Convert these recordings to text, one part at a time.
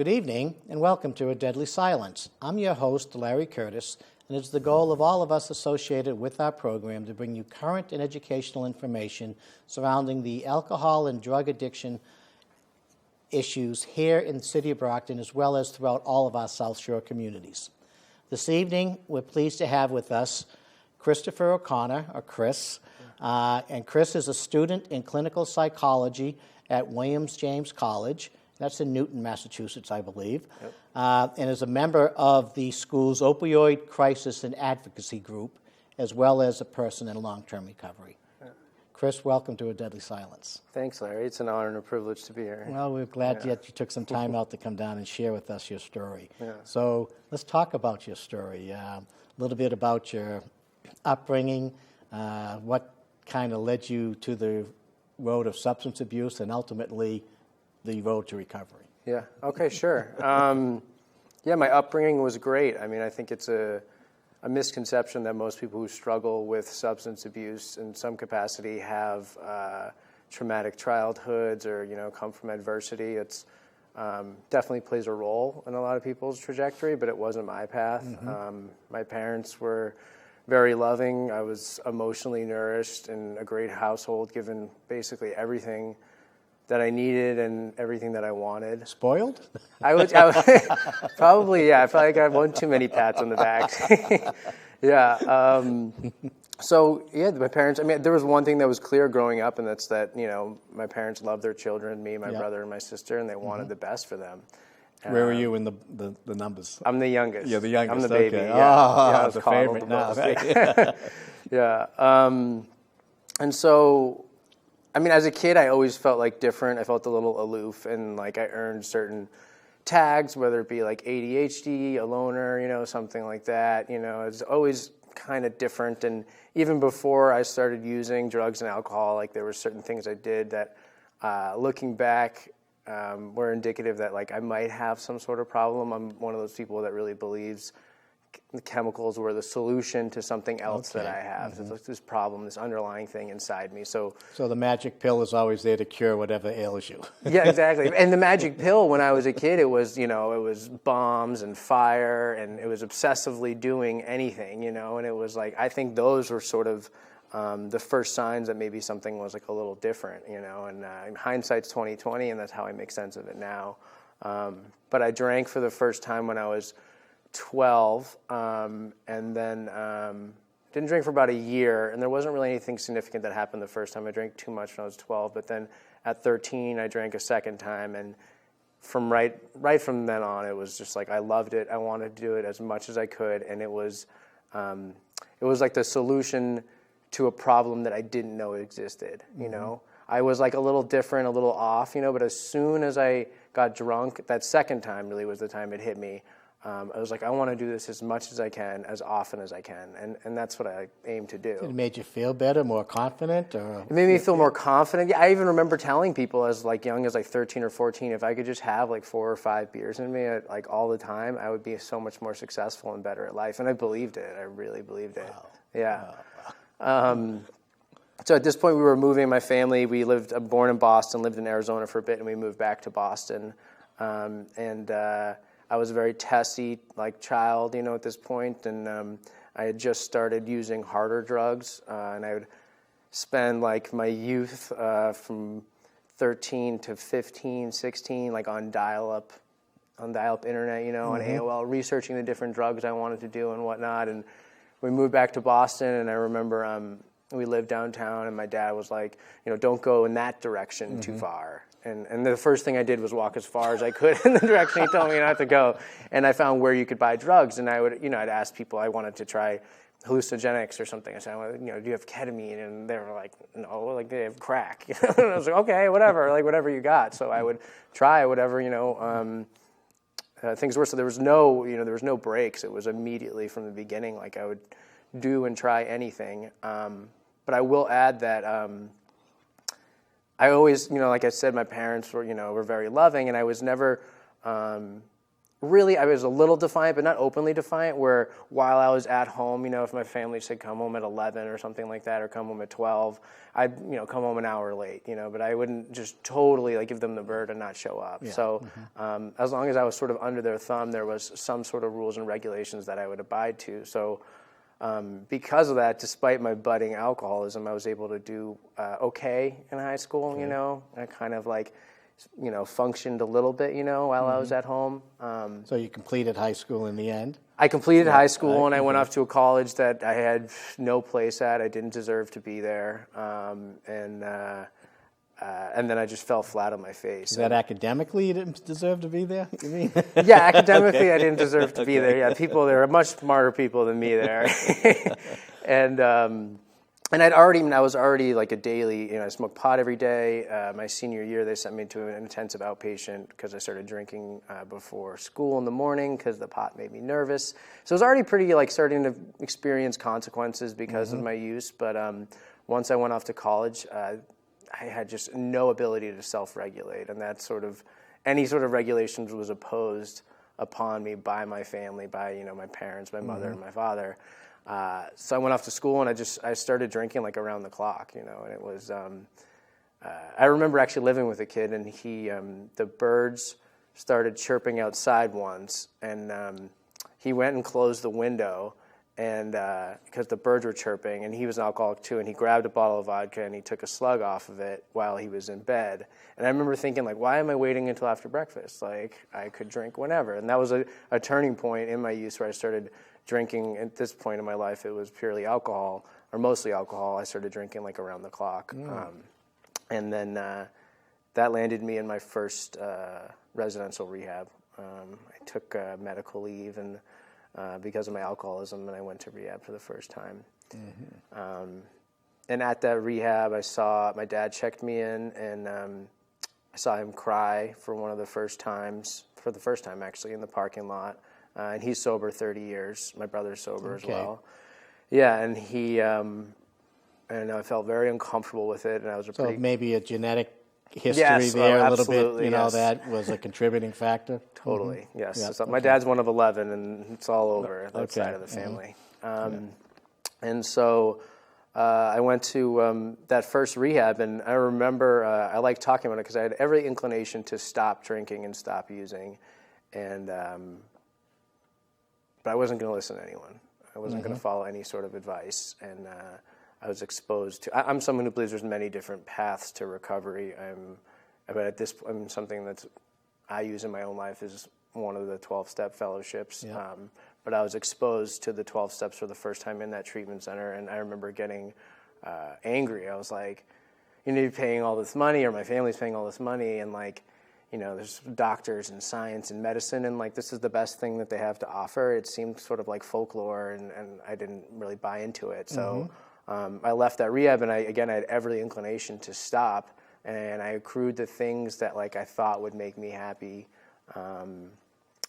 Good evening, and welcome to A Deadly Silence. I'm your host, Larry Curtis, and it's the goal of all of us associated with our program to bring you current and educational information surrounding the alcohol and drug addiction issues here in the city of Brockton, as well as throughout all of our South Shore communities. This evening, we're pleased to have with us Christopher O'Connor, or Chris, and Chris is a student in clinical psychology at Williams James College. That's in Newton, Massachusetts, I believe, and is a member of the school's Opioid Crisis and Advocacy group, as well as a person in long-term recovery. Chris, welcome to A Deadly Silence. Thanks, Larry. It's an honor and a privilege to be here. Well, we're glad that you took some time out to come down and share with us your story. Yeah. So let's talk about your story, a little bit about your upbringing, what kind of led you to the road of substance abuse, and ultimately the road to recovery. Yeah, okay, sure. My upbringing was great. I mean, I think it's a misconception that most people who struggle with substance abuse in some capacity have traumatic childhoods or, come from adversity. It's definitely plays a role in a lot of people's trajectory, but it wasn't my path. Mm-hmm. My parents were very loving. I was emotionally nourished in a great household, given basically everything that I needed and everything that I wanted. Spoiled? I would probably, yeah. I feel like I have one too many pats on the back. Yeah. My parents, there was one thing that was clear growing up, and that's that, my parents loved their children, me, my brother, and my sister, and they wanted the best for them. Where were you in the numbers? I'm the youngest. You're the youngest. I'm the baby. Okay. Yeah. The favorite now. Yeah. And so, as a kid, I always felt like different. I felt a little aloof, and like I earned certain tags, whether it be like ADHD, a loner, something like that. It's always kind of different. And even before I started using drugs and alcohol, like there were certain things I did that, looking back, were indicative that like I might have some sort of problem. I'm one of those people that really believes the chemicals were the solution to something else that I have. Mm-hmm. So this problem, this underlying thing inside me. So the magic pill is always there to cure whatever ails you. Yeah, exactly. And the magic pill, when I was a kid, it was, it was bombs and fire, and it was obsessively doing anything, and it was like, I think those were sort of the first signs that maybe something was like a little different, and hindsight's 20/20, and that's how I make sense of it now. But I drank for the first time when I was 12, and then didn't drink for about a year, and there wasn't really anything significant that happened the first time. I drank too much when I was 12, but then at 13 I drank a second time, and from right from then on, it was just like I loved it. I wanted to do it as much as I could, and it was like the solution to a problem that I didn't know existed. Mm-hmm. I was like a little different, a little off, but as soon as I got drunk, that second time really was the time it hit me. I was like, I want to do this as much as I can, as often as I can, and that's what I aim to do. It made you feel better, more confident, or it made me feel more confident. Yeah, I even remember telling people as like young as like 13 or 14, if I could just have like 4 or 5 beers in me like all the time, I would be so much more successful and better at life. And I believed it. I really believed it. Wow. Yeah. Wow. So at this point, we were moving. My family, I'm born in Boston, lived in Arizona for a bit, and we moved back to Boston. I was a very testy child, at this point, and I had just started using harder drugs, and I would spend my youth from 13 to 15, 16, on dial-up internet, Mm-hmm. on AOL, researching the different drugs I wanted to do and whatnot. And we moved back to Boston, and I remember we lived downtown, and my dad was like, don't go in that direction Mm-hmm. too far. And the first thing I did was walk as far as I could in the direction he told me not to go. And I found where you could buy drugs. And I would, I'd ask people, I wanted to try hallucinogenics or something. I said, do you have ketamine? And they were like, no, they have crack. And I was like, okay, whatever, whatever you got. So I would try whatever, things were. So there was no breaks. It was immediately from the beginning. I would do and try anything. But I will add that, I always, like I said, my parents were very loving, and I was never really, I was a little defiant, but not openly defiant, where while I was at home, if my family said come home at 11 or something like that, or come home at 12, I'd, come home an hour late, but I wouldn't just totally give them the bird and not show up. Yeah. So as long as I was sort of under their thumb, there was some sort of rules and regulations that I would abide to. So because of that, despite my budding alcoholism, I was able to do okay in high school, I kind of functioned a little bit, while I was at home. So you completed high school in the end? I completed high school, and I went off to a college that I had no place at. I didn't deserve to be there. And then I just fell flat on my face. Is that academically you didn't deserve to be there, you mean? Yeah, academically I didn't deserve to be there. Yeah, there were much smarter people than me there. And I was already a daily, I smoked pot every day. My senior year, they sent me to an intensive outpatient because I started drinking before school in the morning because the pot made me nervous. So I was already pretty starting to experience consequences because of my use. But once I went off to college, I had just no ability to self-regulate, and that any sort of regulations was imposed upon me by my family, by my parents, my mother and my father. So I went off to school, and I started drinking around the clock, and it was, I remember actually living with a kid, and the birds started chirping outside once, and he went and closed the window, and because the birds were chirping, and he was an alcoholic too, and he grabbed a bottle of vodka, and he took a slug off of it while he was in bed. And I remember thinking, why am I waiting until after breakfast? I could drink whenever. And that was a turning point in my use where I started drinking. At this point in my life, it was purely alcohol, or mostly alcohol. I started drinking around the clock. And then that landed me in my first residential rehab. I took medical leave and because of my alcoholism, and I went to rehab for the first time. And at that rehab, I saw my dad checked me in, and I saw him cry for the first time actually, in the parking lot. And he's sober 30 years. My brother's sober as well. Yeah, and and I felt very uncomfortable with it, and I was maybe a genetic history there a little bit, that was a contributing factor? Totally, yes. Yeah, so my dad's one of 11, and it's all over that side of the family. And so I went to that first rehab, and I remember I like talking about it because I had every inclination to stop drinking and stop using, and but I wasn't going to listen to anyone. I wasn't going to follow any sort of advice, and I was exposed to. I'm someone who believes there's many different paths to recovery. But at this point, something that I use in my own life is one of the 12-step fellowships. Yeah. But I was exposed to the 12 steps for the first time in that treatment center, and I remember getting angry. I was like, you're paying all this money, or my family's paying all this money, and there's doctors and science and medicine, and this is the best thing that they have to offer. It seemed sort of like folklore, and I didn't really buy into it. So I left that rehab, and I had every inclination to stop, and I accrued the things that I thought would make me happy, and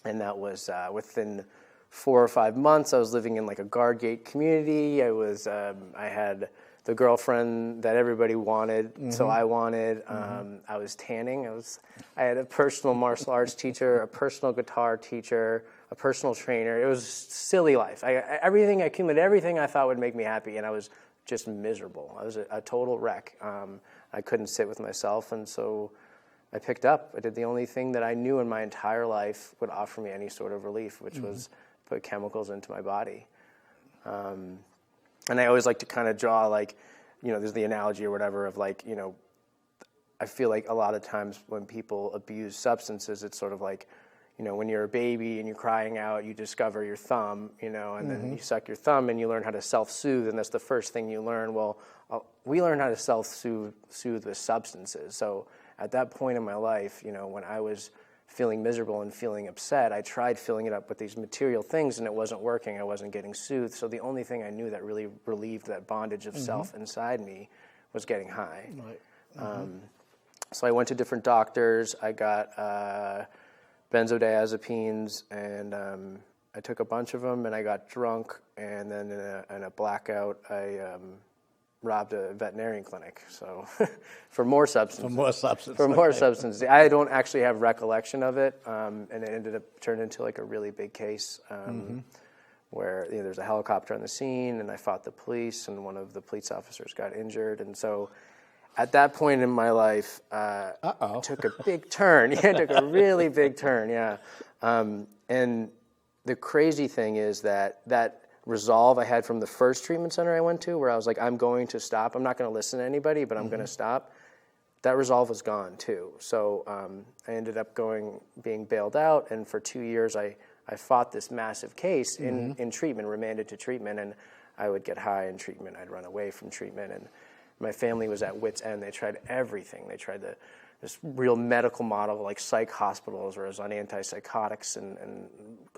that was within 4 or 5 months. I was living in a guard gate community. I had the girlfriend that everybody wanted, so I wanted. I was tanning. I had a personal martial arts teacher, a personal guitar teacher, a personal trainer. It was a silly life. I accumulated everything I thought would make me happy, and I was just miserable. I was a total wreck. I couldn't sit with myself, and so I picked up. I did the only thing that I knew in my entire life would offer me any sort of relief, which was put chemicals into my body. And I always like to kind of draw, there's the analogy or whatever of I feel like a lot of times when people abuse substances, it's sort of when you're a baby and you're crying out, you discover your thumb, and then you suck your thumb and you learn how to self-soothe, and that's the first thing you learn. Well, we learn how to self-soothe with substances. So at that point in my life, when I was feeling miserable and feeling upset, I tried filling it up with these material things, and it wasn't working. I wasn't getting soothed. So the only thing I knew that really relieved that bondage of self inside me was getting high. Right. So I went to different doctors. I got benzodiazepines, and I took a bunch of them, and I got drunk, and then in a blackout, I robbed a veterinarian clinic. So for more substance. For more substance. For more substance. I don't actually have recollection of it, and it ended up turning into like a really big case where there's a helicopter on the scene, and I fought the police, and one of the police officers got injured, and so at that point in my life, it took a big turn. Yeah, it took a really big turn. Yeah, and the crazy thing is that resolve I had from the first treatment center I went to, where I was like, I'm going to stop. I'm not going to listen to anybody, but I'm going to stop. That resolve was gone too. So I ended up being bailed out, and for 2 years I fought this massive case in treatment, remanded to treatment, and I would get high in treatment. I'd run away from treatment, and my family was at wit's end. They tried everything. They tried this real medical model, like psych hospitals, where I was on antipsychotics and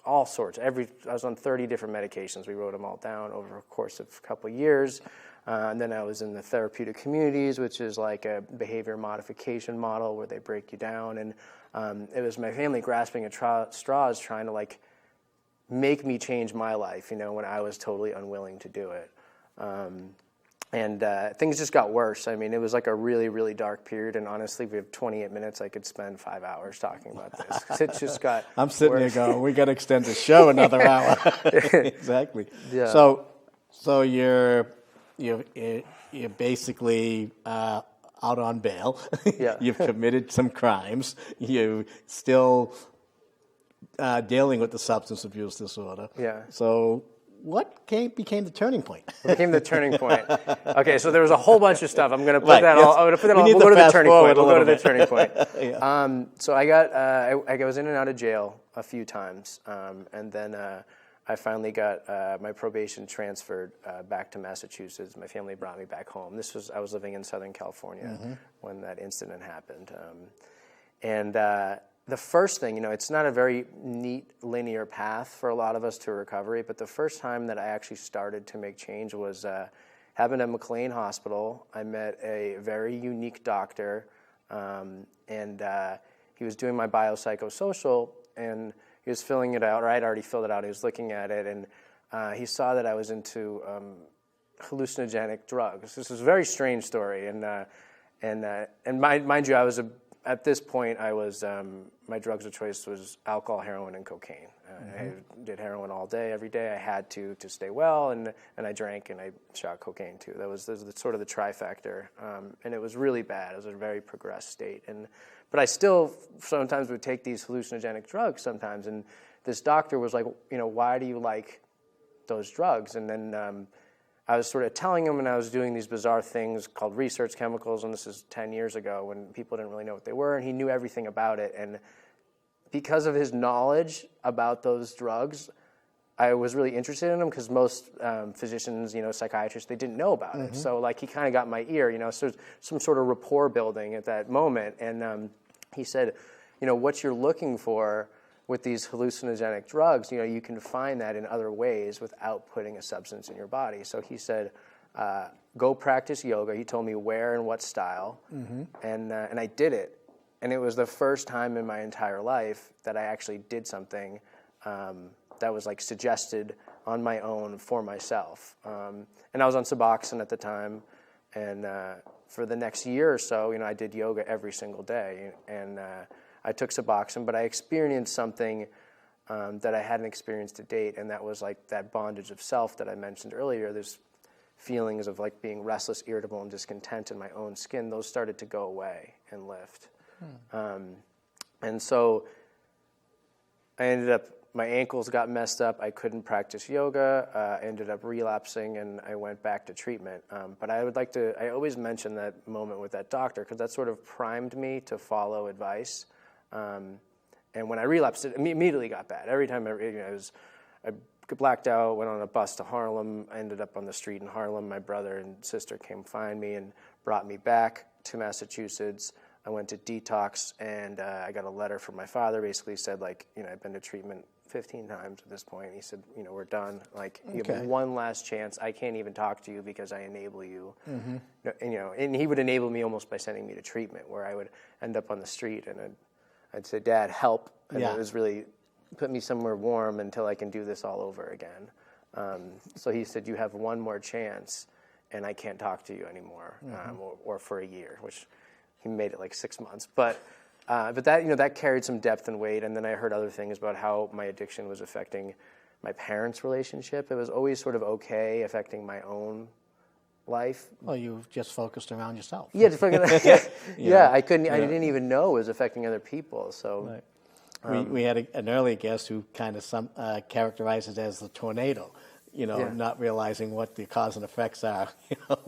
all sorts. I was on 30 different medications. We wrote them all down over a course of a couple of years. And then I was in the therapeutic communities, which is like a behavior modification model where they break you down. And it was my family grasping at straws, trying to like make me change my life, when I was totally unwilling to do it. And things just got worse. I mean, it was like a really, really dark period. And honestly, if we have 28 minutes, I could spend 5 hours talking about this. 'Cause it just got I'm sitting worse. there going, we got to extend the show another hour. Exactly. Yeah. So you're basically out on bail. Yeah. You've committed some crimes. You're still dealing with the substance abuse disorder. Yeah. So what became the turning point? What became the turning point? Okay, so there was a whole bunch of stuff. I'm going to put Right, that yes. all. I'm going to put that We all. need We'll to go to the fast turning forward point. a We'll go to little the turning point. Yeah. So I was in and out of jail a few times, and then I finally got my probation transferred back to Massachusetts. My family brought me back home. I was living in Southern California when that incident happened, and the first thing, it's not a very neat linear path for a lot of us to recovery, but the first time that I actually started to make change was happened at McLean Hospital. I met a very unique doctor, and he was doing my biopsychosocial, and he was filling it out, or I'd already filled it out. He was looking at it, and he saw that I was into hallucinogenic drugs. This is a very strange story, and mind you, at this point, I was my drugs of choice was alcohol, heroin, and cocaine. I did heroin all day, every day. I had to stay well, and I drank and I shot cocaine too. That was sort of the trifecta, and it was really bad. It was a very progressed state, but I still sometimes would take these hallucinogenic drugs sometimes. And this doctor was like, why do you like those drugs? And then I was sort of telling him, and I was doing these bizarre things called research chemicals, and this is 10 years ago when people didn't really know what they were, and he knew everything about it. And because of his knowledge about those drugs, I was really interested in them, because most physicians, psychiatrists, they didn't know about it. So like he kind of got my ear, so some sort of rapport building at that moment. And he said, what you're looking for with these hallucinogenic drugs, you can find that in other ways without putting a substance in your body. So he said, go practice yoga. He told me where and what style, and I did it. And it was the first time in my entire life that I actually did something that was like suggested on my own for myself. And I was on Suboxone at the time, and for the next year or so, I did yoga every single day, and I took Suboxone, but I experienced something that I hadn't experienced to date, and that was like that bondage of self that I mentioned earlier. There's feelings of like being restless, irritable, and discontent in my own skin. Those started to go away and lift. And so I ended up, my ankles got messed up. I couldn't practice yoga. I ended up relapsing, and I went back to treatment. But I always mention that moment with that doctor, because that sort of primed me to follow advice. And when I relapsed, it immediately got bad. Every time I blacked out, went on a bus to Harlem. I ended up on the street in Harlem. My brother and sister came find me and brought me back to Massachusetts. I went to detox, and I got a letter from my father. Basically said, like, I've been to treatment 15 times at this point. He said, we're done. Like, you have one last chance. I can't even talk to you because I enable you. And he would enable me almost by sending me to treatment, where I would end up on the street, and I'd say, Dad, help. And it was really, put me somewhere warm until I can do this all over again. So he said, you have one more chance and I can't talk to you anymore, or for a year, which he made it like 6 months. But that, that carried some depth and weight. And then I heard other things about how my addiction was affecting my parents' relationship. It was always sort of okay affecting my own life. Well, you just focused around yourself. Yeah, I didn't even know it was affecting other people. So we had an earlier guest who kind of characterized it as the tornado. Not realizing what the cause and effects are.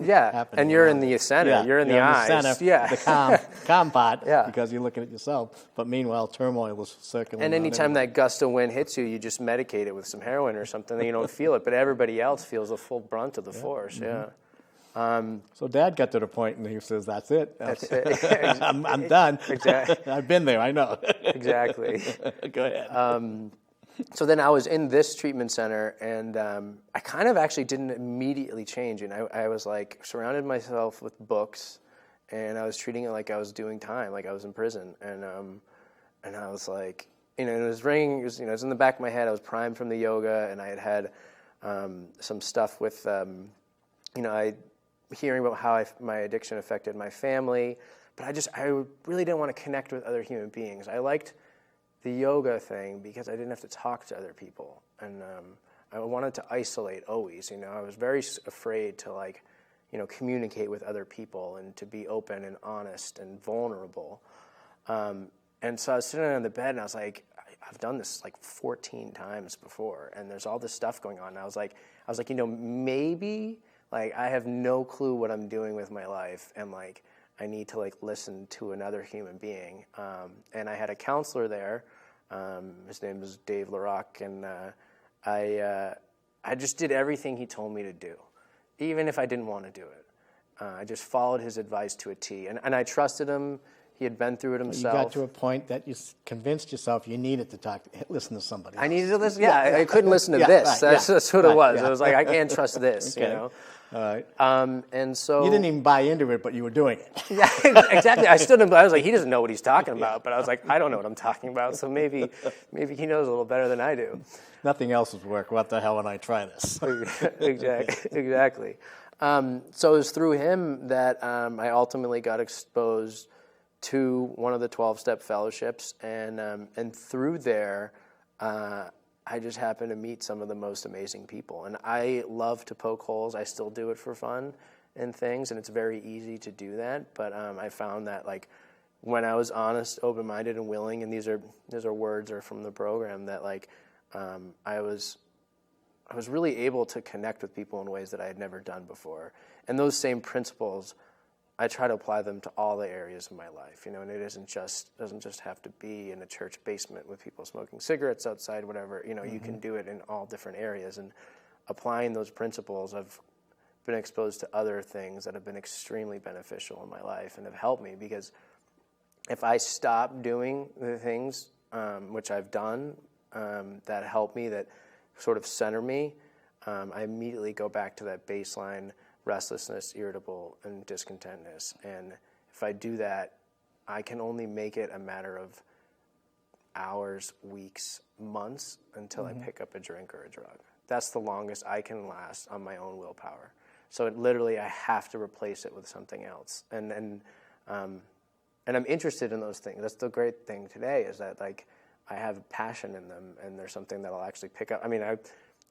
Happening and you're in around the it. center. Yeah, you're in the eyes. Center, the calm part, Yeah. because you're looking at yourself. But meanwhile, turmoil is circulating. And anytime that gust of wind hits you, you just medicate it with some heroin or something, then you don't feel it. But everybody else feels the full brunt of the force. So Dad got to the point, and he says, "That's it. That's it. I'm done. Exactly. I've been there. I know." Exactly. Go ahead. So then I was in this treatment center, and I kind of actually didn't immediately change. And I was like surrounded myself with books, and I was treating it like I was doing time, like I was in prison. And I was like, it was ringing. It was in the back of my head. I was primed from the yoga, and I had some stuff with, hearing about how my addiction affected my family. But I really didn't want to connect with other human beings. I liked the yoga thing because I didn't have to talk to other people, and I wanted to isolate always. I was very afraid to communicate with other people and to be open and honest and vulnerable. And so I was sitting on the bed, and I was like, I've done this like 14 times before, and there's all this stuff going on. And I was like, maybe I have no clue what I'm doing with my life, and I need to listen to another human being. And I had a counselor there. His name is Dave LaRock, and I just did everything he told me to do, even if I didn't want to do it. I just followed his advice to a T, and I trusted him. He had been through it himself. You got to a point that you convinced yourself you needed to listen to somebody else. I needed to listen. Yeah, I couldn't listen to this. Right, that's what it was. Yeah. It was like, I can't trust this. Okay. All right. And so you didn't even buy into it, but you were doing it. Yeah, exactly. I was like, he doesn't know what he's talking about, but I was like, I don't know what I'm talking about, so maybe he knows a little better than I do. Nothing else would work. What the hell would I try this? Exactly. So it was through him that I ultimately got exposed to one of the 12-step fellowships, and through there, I just happened to meet some of the most amazing people. And I love to poke holes. I still do it for fun and things, and it's very easy to do that. But I found that when I was honest, open-minded, and willing, and these are words are from the program, that I was really able to connect with people in ways that I had never done before. And those same principles, I try to apply them to all the areas of my life, and it doesn't just have to be in a church basement with people smoking cigarettes outside, whatever. You can do it in all different areas, and applying those principles, I've been exposed to other things that have been extremely beneficial in my life and have helped me, because if I stop doing the things which I've done that help me, that sort of center me, I immediately go back to that baseline restlessness, irritable, and discontentness. And if I do that, I can only make it a matter of hours, weeks, months until I pick up a drink or a drug. That's the longest I can last on my own willpower. So literally, I have to replace it with something else. And I'm interested in those things. That's the great thing today, is that I have passion in them, and there's something that I'll actually pick up. I mean, I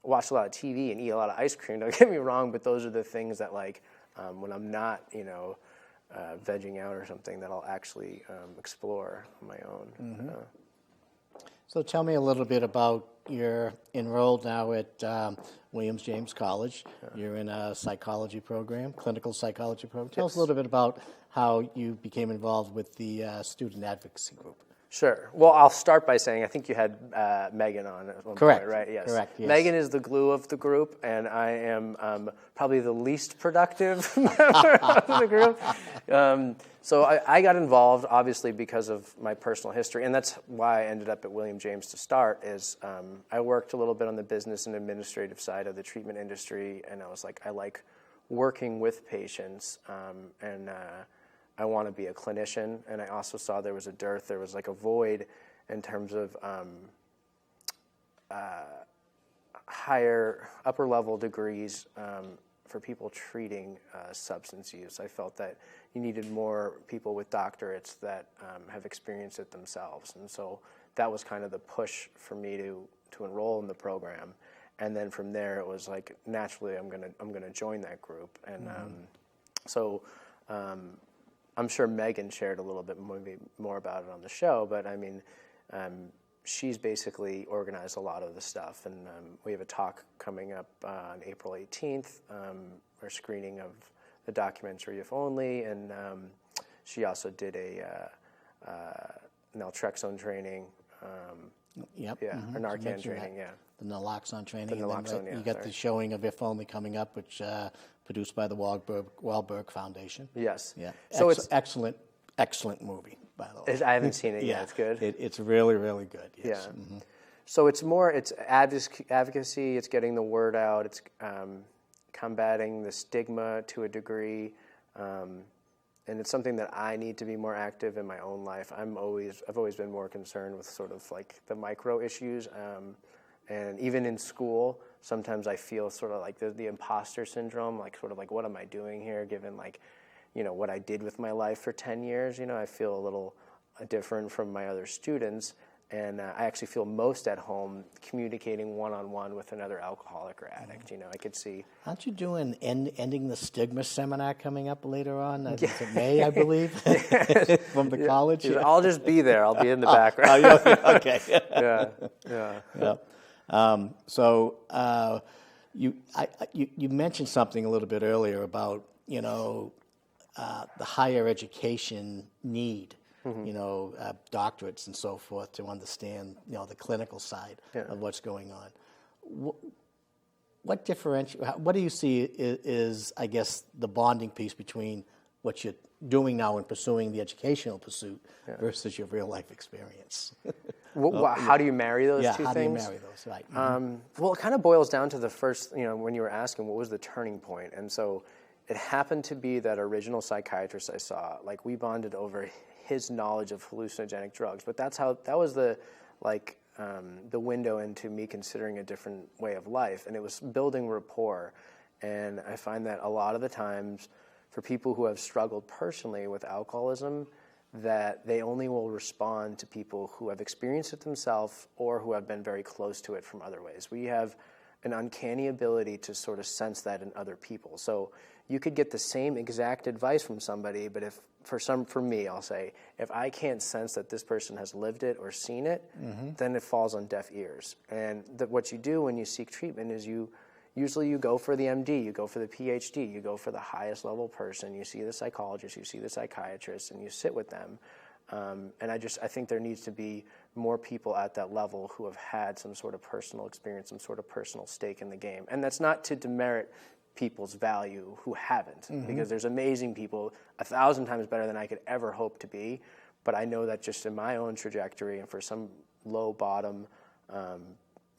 watch a lot of TV and eat a lot of ice cream, don't get me wrong, but those are the things that when I'm not, vegging out or something, that I'll actually explore on my own. So tell me a little bit about, you're enrolled now at Williams James College. You're in a psychology program, clinical psychology program. Tell us a little bit about how you became involved with the student advocacy group. Sure. Well, I'll start by saying I think you had Megan on at one Correct. point, right? Yes. Correct. Yes. Megan is the glue of the group, and I am probably the least productive member of the group. So I got involved, obviously, because of my personal history, and that's why I ended up at William James to start. Is I worked a little bit on the business and administrative side of the treatment industry, and I was like, I like working with patients, and I want to be a clinician, and I also saw there was a dearth, there was a void in terms of higher, upper level degrees for people treating substance use. I felt that you needed more people with doctorates that have experienced it themselves, and so that was kind of the push for me to enroll in the program. And then from there, it was like naturally, I'm gonna join that group, and so I'm sure Megan shared a little bit maybe more about it on the show, but I mean. She's basically organized a lot of the stuff, and we have a talk coming up on April 18th, our screening of the documentary If Only, and she also did a naltrexone training, Yep. yeah, Mm-hmm. or Narcan training, yeah. The naloxone training. The naloxone, and then, yeah, you got sorry. the showing of If Only coming up, which produced by the Wahlberg Foundation. Yes. Yeah. So it's excellent movie, by the way. I haven't seen it yet. It's good. It's really, really good. Yes. Yeah. Mm-hmm. So it's advocacy. It's getting the word out. It's combating the stigma to a degree, and it's something that I need to be more active in my own life. I've always been more concerned with sort of like the micro issues, and even in school, sometimes I feel sort of like the imposter syndrome, like sort of like what am I doing here, given like, you know, what I did with my life for 10 years. You know, I feel a little different from my other students. And I actually feel most at home communicating one-on-one with another alcoholic or addict. You know, I could see. Aren't you doing Ending the Stigma seminar coming up later on? It's in May, I believe, from the college? Yeah. I'll just be there. I'll be in the background. Okay. Yeah. So you mentioned something a little bit earlier about, you know, the higher education need. Mm-hmm. You know, doctorates and so forth to understand, you know, the clinical side of what's going on. What do you see is, I guess, the bonding piece between what you're doing now and pursuing the educational pursuit versus your real life experience? How do you marry those two things? Yeah, how do you marry those? Right. Mm-hmm. Well, it kind of boils down to the first, you know, when you were asking what was the turning point, and so it happened to be that original psychiatrist I saw. Like, we bonded over his knowledge of hallucinogenic drugs, but that was the window into me considering a different way of life, and it was building rapport. And I find that a lot of the times for people who have struggled personally with alcoholism, that they only will respond to people who have experienced it themselves or who have been very close to it from other ways. We have an uncanny ability to sort of sense that in other people. So you could get the same exact advice from somebody, but for me, I'll say, if I can't sense that this person has lived it or seen it, then it falls on deaf ears. And what you do when you seek treatment is you go for the MD, you go for the PhD, you go for the highest level person, you see the psychologist, you see the psychiatrist, and you sit with them. And I think there needs to be more people at that level who have had some sort of personal experience, some sort of personal stake in the game. And that's not to demerit people's value who haven't, because there's amazing people 1,000 times better than I could ever hope to be. But I know that just in my own trajectory and for some low bottom,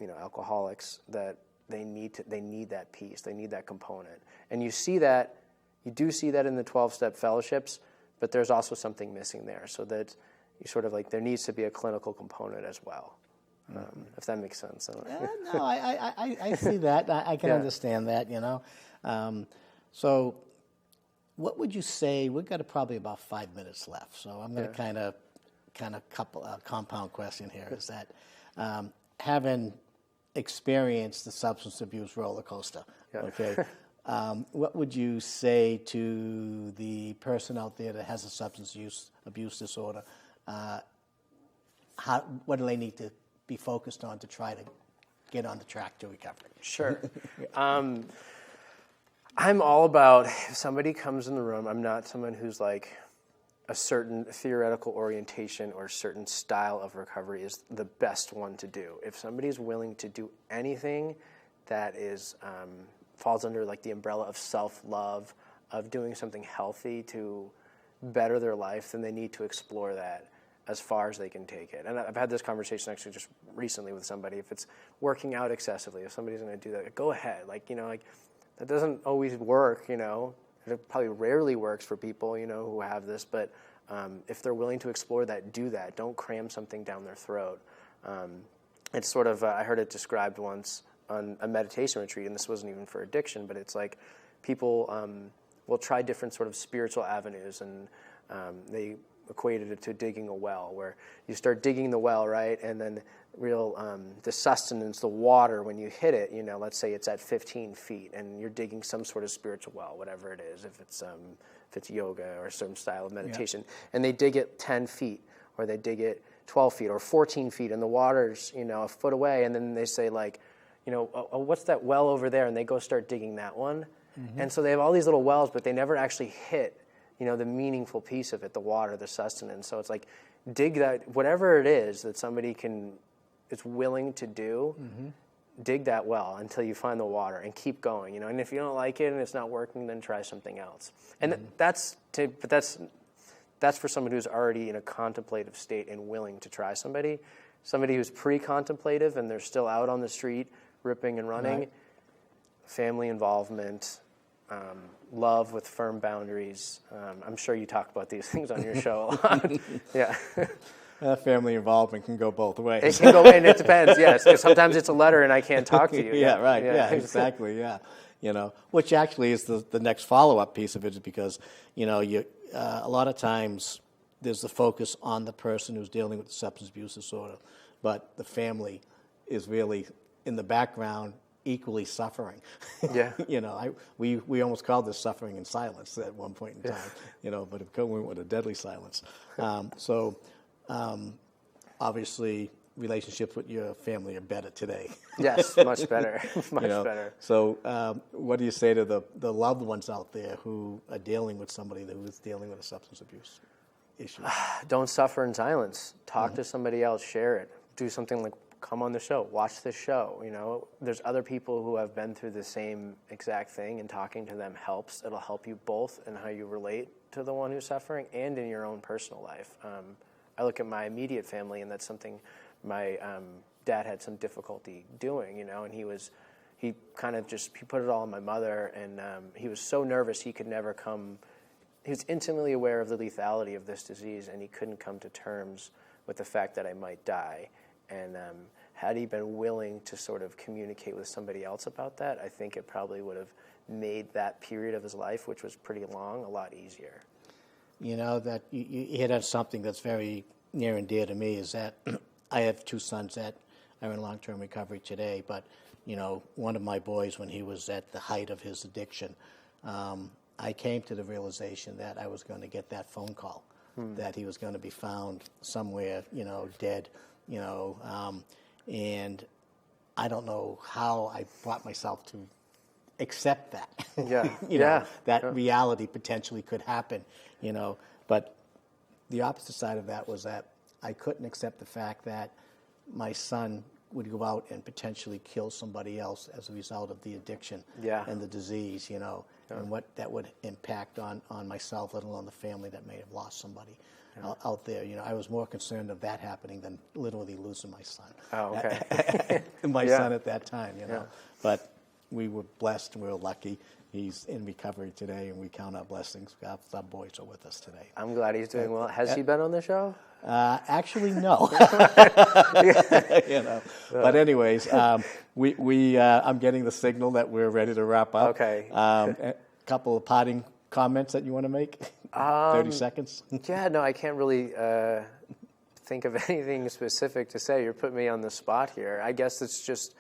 alcoholics, that they need that piece, they need that component. And you do see that in the 12-step fellowships, but there's also something missing there, so that you sort of like, there needs to be a clinical component as well. If that makes sense. No, I see that. I can understand that, you know. So what would you say, we've got probably about 5 minutes left, so I'm going to kind of compound question here, is that having experienced the substance abuse roller coaster, okay, what would you say to the person out there that has a substance abuse disorder? What do they need to be focused on to try to get on the track to recovery? Sure. I'm all about, if somebody comes in the room, I'm not someone who's like a certain theoretical orientation or certain style of recovery is the best one to do. If somebody's willing to do anything that is falls under like the umbrella of self-love, of doing something healthy to better their life, then they need to explore that as far as they can take it. And I've had this conversation actually just recently with somebody. If it's working out excessively, if somebody's going to do that, go ahead. Like, you know, like that doesn't always work, you know. It probably rarely works for people, you know, who have this. But if they're willing to explore that, do that. Don't cram something down their throat. It's sort of, I heard it described once on a meditation retreat, and this wasn't even for addiction, but it's like people will try different sort of spiritual avenues, and they equated it to digging a well, where you start digging the well, right, and then the sustenance, the water, when you hit it, let's say it's at 15 feet, and you're digging some sort of spiritual well, whatever it is, if it's yoga or some style of meditation, and they dig it 10 feet, or they dig it 12 feet or 14 feet, and the water's, a foot away, and then they say, like, oh, what's that well over there? And they go start digging that one. Mm-hmm. And so they have all these little wells, but they never actually hit, the meaningful piece of it, the water, the sustenance. So it's like, dig that, whatever it is that somebody is willing to do, mm-hmm. dig that well until you find the water and keep going, and if you don't like it and it's not working, then try something else. And mm-hmm. That's for someone who's already in a contemplative state and willing to try somebody who's pre-contemplative and they're still out on the street ripping and running. Right. Family involvement, love with firm boundaries. I'm sure you talk about these things on your show a lot. Yeah. Family involvement can go both ways. It can go, and it depends, yes. Because sometimes it's a letter and I can't talk to you. Yeah, right. Yeah, exactly. Yeah. Which actually is the next follow-up piece of it, is because, a lot of times there's the focus on the person who's dealing with the substance abuse disorder, but the family is really in the background equally suffering. Yeah. We almost called this suffering in silence at one point in time, but it went with a deadly silence. Obviously, relationships with your family are better today. Yes, much better, much better. So what do you say to the loved ones out there who are dealing with somebody who is dealing with a substance abuse issue? Don't suffer in silence. Talk mm-hmm. to somebody else, share it. Do something like come on the show, watch this show. There's other people who have been through the same exact thing, and talking to them helps. It'll help you both in how you relate to the one who's suffering and in your own personal life. I look at my immediate family, and that's something my dad had some difficulty doing, and he put it all on my mother, and he was so nervous he could never come. He was intimately aware of the lethality of this disease, and he couldn't come to terms with the fact that I might die. And had he been willing to sort of communicate with somebody else about that, I think it probably would have made that period of his life, which was pretty long, a lot easier. That you hit on something that's very near and dear to me, is that I have two sons that are in long-term recovery today, but, one of my boys, when he was at the height of his addiction, I came to the realization that I was going to get that phone call, that he was going to be found somewhere, dead, and I don't know how I brought myself to accept that. Yeah. That reality potentially could happen, but the opposite side of that was that I couldn't accept the fact that my son would go out and potentially kill somebody else as a result of the addiction and the disease, and what that would impact on myself, let alone the family that may have lost somebody out there. I was more concerned of that happening than literally losing my son. Oh, okay. My son at that time, But we were blessed and we were lucky. He's in recovery today, and we count our blessings. Our boys are with us today. I'm glad he's doing well. Has he been on the show? Actually, no. But anyways, I'm getting the signal that we're ready to wrap up. Okay. A couple of parting comments that you want to make? 30 seconds? Yeah, no, I can't really think of anything specific to say. You're putting me on the spot here. I guess it's just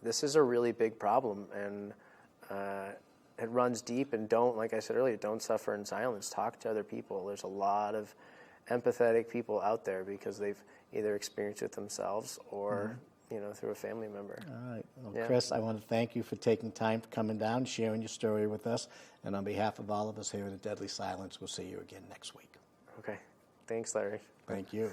this is a really big problem, and it runs deep. And like I said earlier, don't suffer in silence. Talk to other people. There's a lot of empathetic people out there because they've either experienced it themselves or through a family member. All right. Well, Chris, I want to thank you for taking time for coming down, sharing your story with us. And on behalf of all of us here at Deadly Silence, we'll see you again next week. Okay. Thanks, Larry. Thank you.